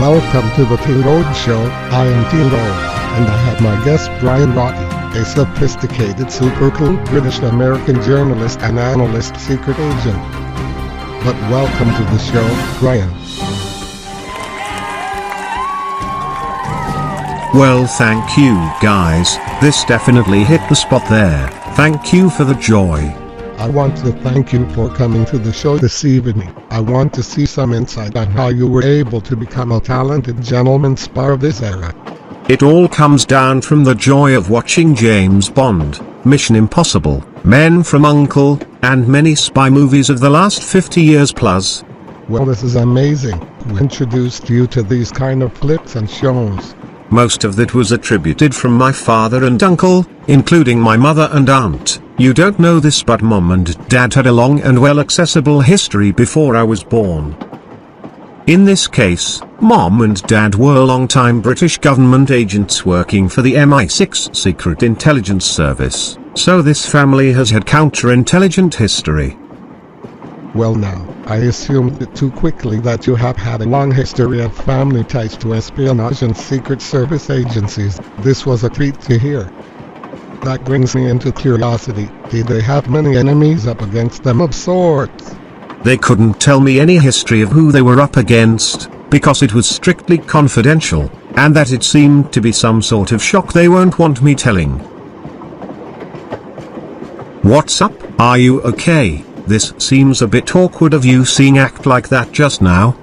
Welcome to the Teal Robe Show. I am Teal Robe, and I have my guest Brian Rotti, a sophisticated, super cool British-American journalist and analyst secret agent. But welcome to the show, Brian. Well, thank you, guys. This definitely hit the spot there. Thank you for the joy. I want to thank you for coming to the show this evening. I want to see some insight on how you were able to become a talented gentleman spy of this era. It all comes down from the joy of watching James Bond, Mission Impossible, Men from U.N.C.L.E., and many spy movies of the last 50 years plus. Well, this is amazing. Who introduced you to these kind of flips and shows? Most of that was attributed from my father and uncle, including my mother and aunt. You don't know this, but Mom and Dad had a long and well-accessible history before I was born. In this case, Mom and Dad were long-time British government agents working for the MI6 Secret Intelligence Service, so this family has had counterintelligence history. Well now, I assumed it too quickly that you have had a long history of family ties to espionage and secret service agencies. This was a treat to hear. That brings me into curiosity. Did they have many enemies up against them of sorts? They couldn't tell me any history of who they were up against, because it was strictly confidential, and that it seemed to be some sort of shock they won't want me telling. What's up? Are you okay? This seems a bit awkward of you seeing act like that just now.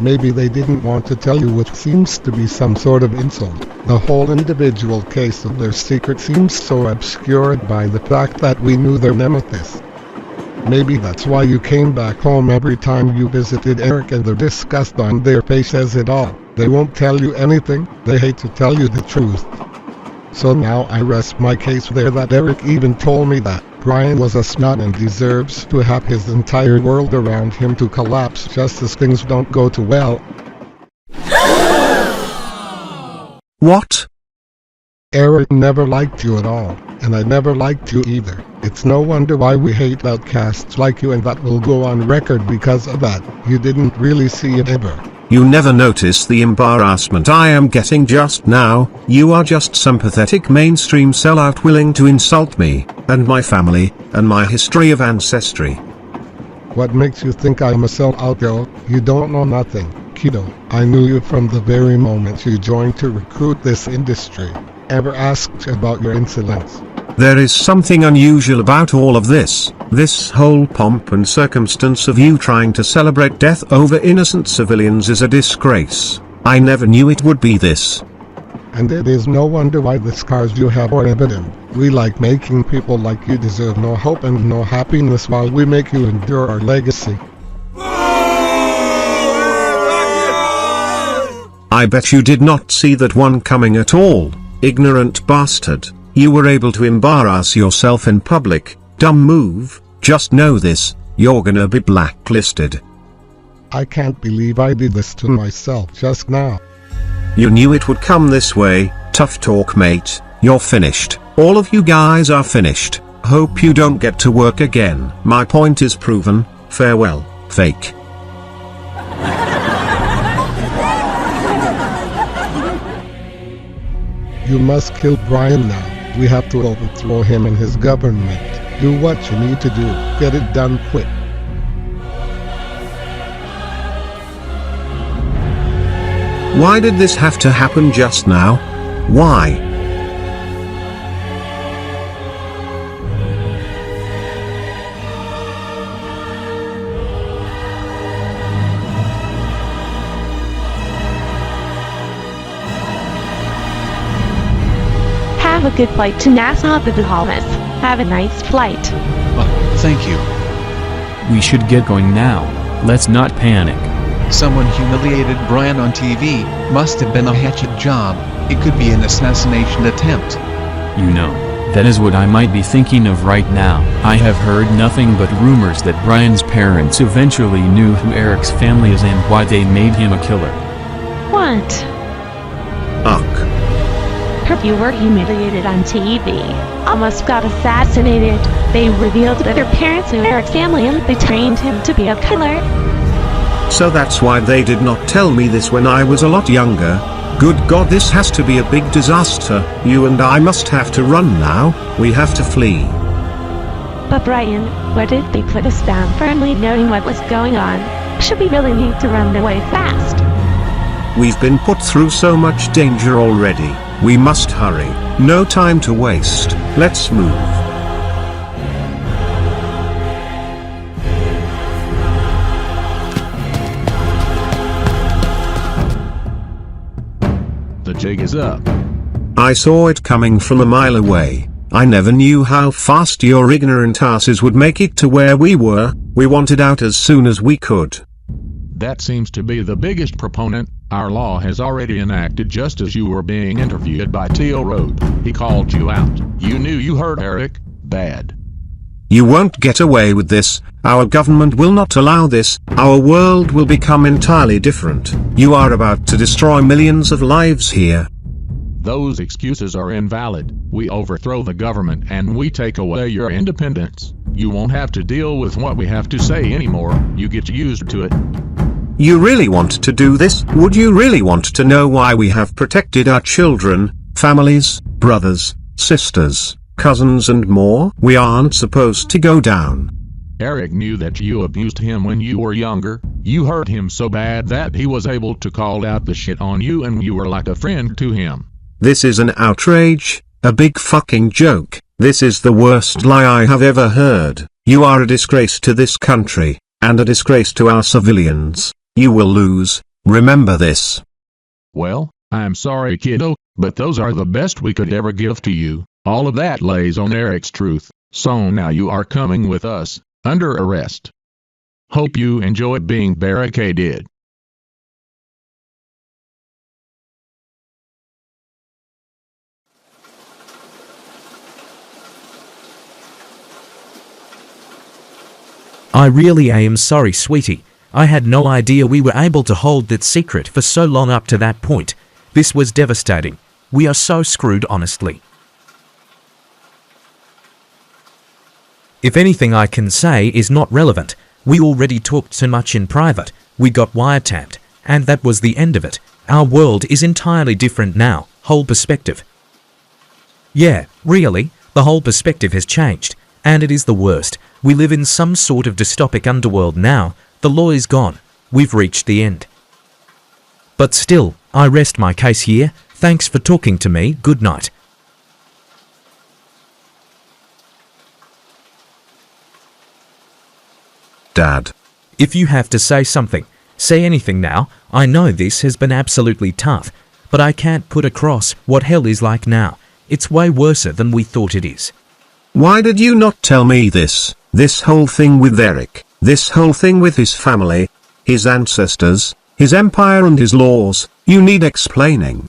Maybe they didn't want to tell you, which seems to be some sort of insult. The whole individual case of their secret seems so obscured by the fact that we knew their nemesis. Maybe that's why you came back home every time you visited Eric, and the disgust on their face says it all. They won't tell you anything, they hate to tell you the truth. So now I rest my case there that Eric even told me that Brian was a snot and deserves to have his entire world around him to collapse just as things don't go too well. What? Eric never liked you at all, and I never liked you either. It's no wonder why we hate outcasts like you, and that will go on record because of that. You didn't really see it ever. You never notice the embarrassment I am getting just now. You are just some pathetic mainstream sellout willing to insult me, and my family, and my history of ancestry. What makes you think I'm a sellout, girl? You don't know nothing, kiddo. I knew you from the very moment you joined to recruit this industry. Ever asked about your insolence? There is something unusual about all of this. This whole pomp and circumstance of you trying to celebrate death over innocent civilians is a disgrace. I never knew it would be this. And it is no wonder why the scars you have are evident. We like making people like you deserve no hope and no happiness while we make you endure our legacy. I bet you did not see that one coming at all, ignorant bastard. You were able to embarrass yourself in public. Dumb move. Just know this, you're gonna be blacklisted. I can't believe I did this to myself just now. You knew it would come this way. Tough talk, mate. You're finished. All of you guys are finished. Hope you don't get to work again. My point is proven. Farewell, fake. You must kill Brian now. We have to overthrow him and his government. Do what you need to do. Get it done quick. Why did this have to happen just now? Why? Have a good flight to Nassau, Bahamas. Have a nice flight. Oh, thank you. We should get going now. Let's not panic. Someone humiliated Brian on TV. Must have been a hatchet job. It could be an assassination attempt. You know, that is what I might be thinking of right now. I have heard nothing but rumors that Brian's parents eventually knew who Eric's family is and why they made him a killer. What? Ugh. Her you were humiliated on TV. Almost got assassinated. They revealed that her parents knew Eric's family and they trained him to be a killer. So that's why they did not tell me this when I was a lot younger. Good God, this has to be a big disaster. You and I must have to run now. We have to flee. But Brian, where did they put us down firmly knowing what was going on? Should we really need to run away fast? We've been put through so much danger already. We must hurry. No time to waste. Let's move. The jig is up. I saw it coming from a mile away. I never knew how fast your ignorant asses would make it to where we were. We wanted out as soon as we could. That seems to be the biggest proponent. Our law has already enacted just as you were being interviewed by Teal Robe. He called you out. You knew you hurt Eric. Bad. You won't get away with this. Our government will not allow this. Our world will become entirely different. You are about to destroy millions of lives here. Those excuses are invalid. We overthrow the government and we take away your independence. You won't have to deal with what we have to say anymore. You get used to it. You really want to do this? Would you really want to know why we have protected our children, families, brothers, sisters, cousins and more? We aren't supposed to go down. Eric knew that you abused him when you were younger. You hurt him so bad that he was able to call out the shit on you and you were like a friend to him. This is an outrage, a big fucking joke. This is the worst lie I have ever heard. You are a disgrace to this country, and a disgrace to our civilians. You will lose, remember this. Well, I'm sorry kiddo, but those are the best we could ever give to you. All of that lays on Eric's truth, so now you are coming with us, under arrest. Hope you enjoy being barricaded. I really am sorry, sweetie. I had no idea we were able to hold that secret for so long up to that point. This was devastating. We are so screwed, honestly. If anything I can say is not relevant, we already talked so much in private, we got wiretapped, and that was the end of it. Our world is entirely different now, whole perspective. Yeah, really, the whole perspective has changed, and it is the worst. We live in some sort of dystopic underworld now. The law is gone. We've reached the end. But still, I rest my case here. Thanks for talking to me. Good night. Dad. If you have to say something, say anything now. I know this has been absolutely tough, but I can't put across what hell is like now. It's way worse than we thought it is. Why did you not tell me this? This whole thing with Eric, this whole thing with his family, his ancestors, his empire and his laws, you need explaining.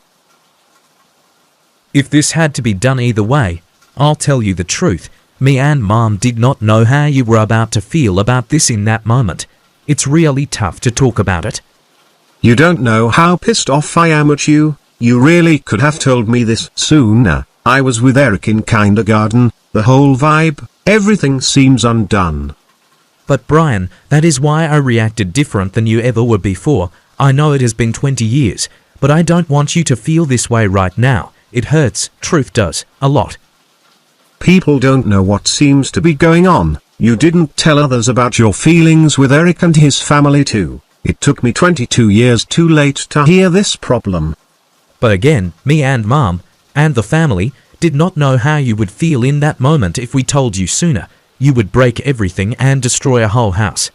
If this had to be done either way, I'll tell you the truth. Me and Mom did not know how you were about to feel about this in that moment. It's really tough to talk about it. You don't know how pissed off I am at you. You really could have told me this sooner. I was with Eric in kindergarten, the whole vibe, everything seems undone. But Brian, that is why I reacted different than you ever were before. I know it has been 20 years, but I don't want you to feel this way right now. It hurts, truth does, a lot. People don't know what seems to be going on. You didn't tell others about your feelings with Eric and his family too. It took me 22 years too late to hear this problem. But again, me and Mom, and the family, did not know how you would feel in that moment. If we told you sooner, you would break everything and destroy a whole house.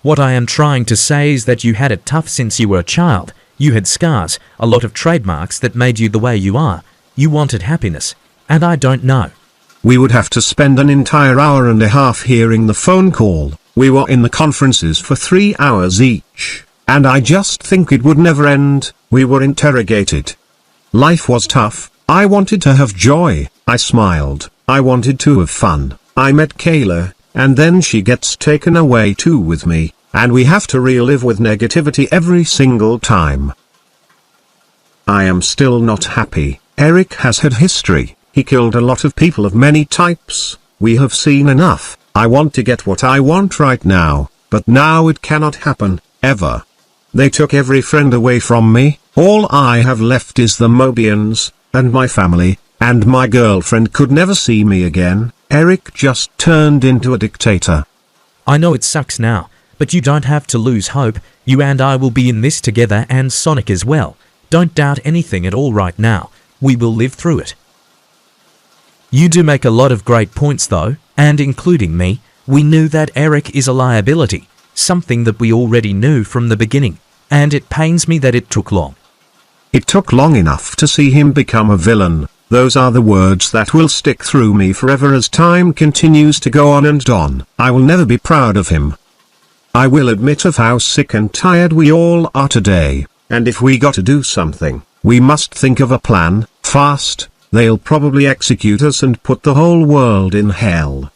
What I am trying to say is that you had it tough since you were a child. You had scars, a lot of trademarks that made you the way you are. You wanted happiness, and I don't know. We would have to spend an entire hour and a half hearing the phone call. We were in the conferences for 3 hours each, and I just think it would never end. We were interrogated. Life was tough. I wanted to have joy. I smiled. I wanted to have fun. I met Kayla, and then she gets taken away too with me, and we have to relive with negativity every single time. I am still not happy. Eric has had history. He killed a lot of people of many types. We have seen enough. I want to get what I want right now, but now it cannot happen. ever. They took every friend away from me, all I have left is the Mobians, and my family, and my girlfriend could never see me again. Eric just turned into a dictator. I know it sucks now, but you don't have to lose hope. You and I will be in this together, and Sonic as well. Don't doubt anything at all right now. We will live through it. You do make a lot of great points though, and including me, we knew that Eric is a liability, something that we already knew from the beginning, and it pains me that it took long. It took long enough to see him become a villain. Those are the words that will stick through me forever as time continues to go on and on. I will never be proud of him. I will admit of how sick and tired we all are today, and if we got to do something, we must think of a plan, fast. They'll probably execute us and put the whole world in hell.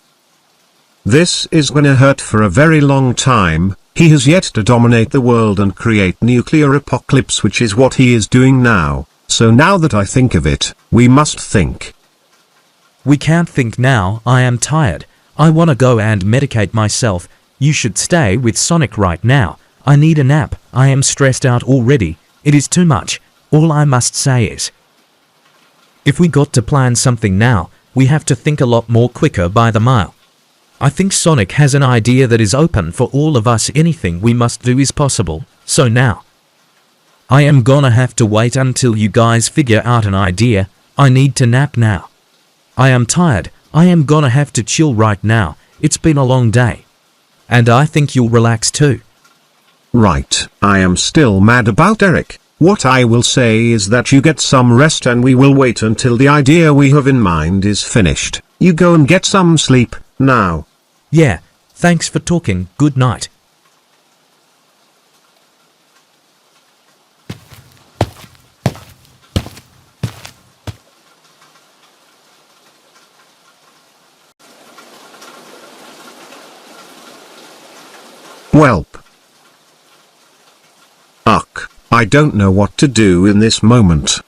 This is gonna hurt for a very long time. He has yet to dominate the world and create nuclear apocalypse, which is what he is doing now. So now that I think of it, we must think. We can't think now. I am tired. I want to go and medicate myself. You should stay with Sonic right now. I need a nap. I am stressed out already. It is too much. All I must say is, if we got to plan something now, we have to think a lot more quicker by the mile. I think Sonic has an idea that is open for all of us. Anything we must do is possible. So now, I am gonna have to wait until you guys figure out an idea. I need to nap now. I am tired. I am gonna have to chill right now. It's been a long day. And I think you'll relax too. Right, I am still mad about Eric. What I will say is that you get some rest and we will wait until the idea we have in mind is finished. You go and get some sleep, now. Yeah, thanks for talking. Good night. Welp. Ugh, I don't know what to do in this moment.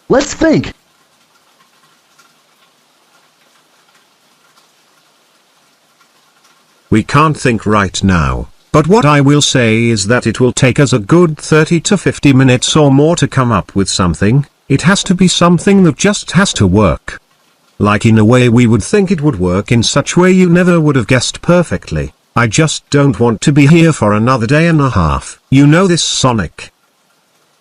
Let's think. We can't think right now, but what I will say is that it will take us a good 30 to 50 minutes or more to come up with something. It has to be something that just has to work. Like in a way we would think it would work, in such way you never would have guessed perfectly. I just don't want to be here for another day and a half. You know this, Sonic.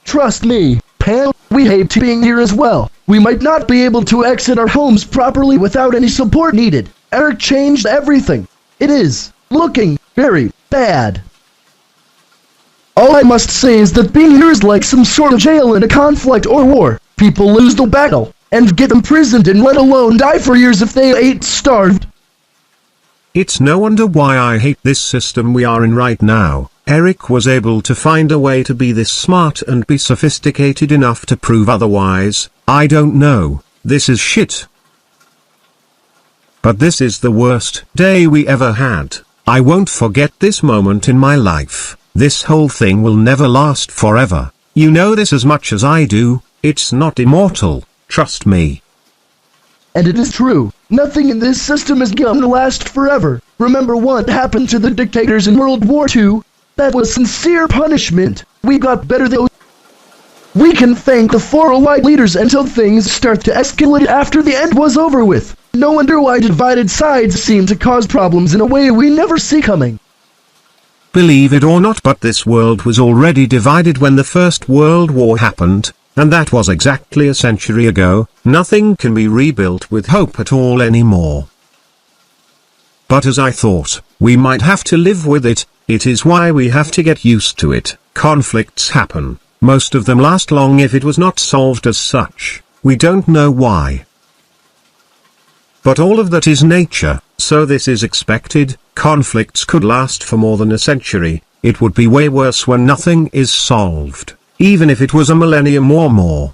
Trust me, Pam, we hate being here as well. We might not be able to exit our homes properly without any support needed. Eric changed everything. It is looking very bad. All I must say is that being here is like some sort of jail in a conflict or war. People lose the battle and get imprisoned and let alone die for years if they ain't starved. It's no wonder why I hate this system we are in right now. Eric was able to find a way to be this smart and be sophisticated enough to prove otherwise. I don't know. This is shit. But this is the worst day we ever had. I won't forget this moment in my life. This whole thing will never last forever. You know this as much as I do. It's not immortal. Trust me. And it is true. Nothing in this system is gonna last forever. Remember what happened to the dictators in World War II? That was sincere punishment. We got better though. We can thank the 4 white leaders until things start to escalate after the end was over with. No wonder why divided sides seem to cause problems in a way we never see coming. Believe it or not, but this world was already divided when the First World War happened. And that was exactly a century ago. Nothing can be rebuilt with hope at all anymore. But as I thought, we might have to live with it. It is why we have to get used to it. Conflicts happen. Most of them last long if it was not solved as such. We don't know why. But all of that is nature, so this is expected. Conflicts could last for more than a century. It would be way worse when nothing is solved. Even if it was a millennium or more.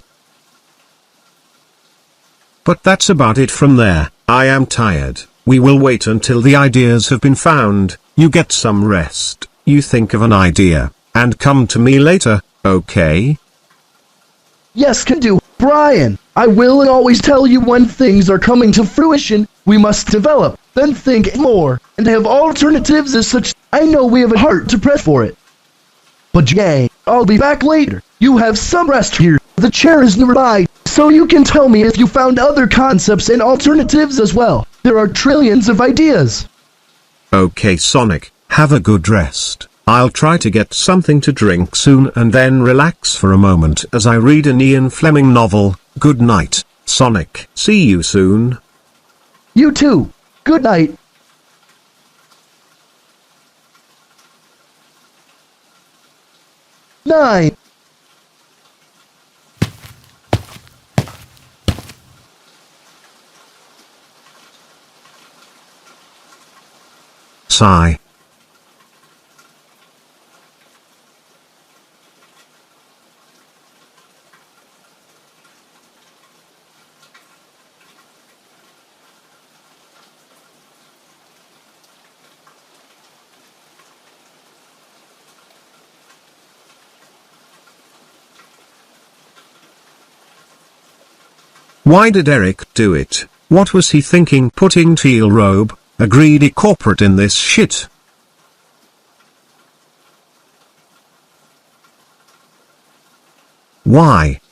But that's about it from there. I am tired. We will wait until the ideas have been found. You get some rest. You think of an idea, and come to me later, okay? Yes, can do. Brian, I will and always tell you when things are coming to fruition. We must develop then think more, and have alternatives as such. I know we have a heart to press for it. But Jay, I'll be back later. You have some rest here. The chair is nearby, so you can tell me if you found other concepts and alternatives as well. There are trillions of ideas. Okay Sonic, have a good rest. I'll try to get something to drink soon and then relax for a moment as I read an Ian Fleming novel. Good night, Sonic. See you soon. You too. Good night. Nine. Sigh. Why did Eric do it? What was he thinking putting teal robe, a greedy corporate, in this shit? Why?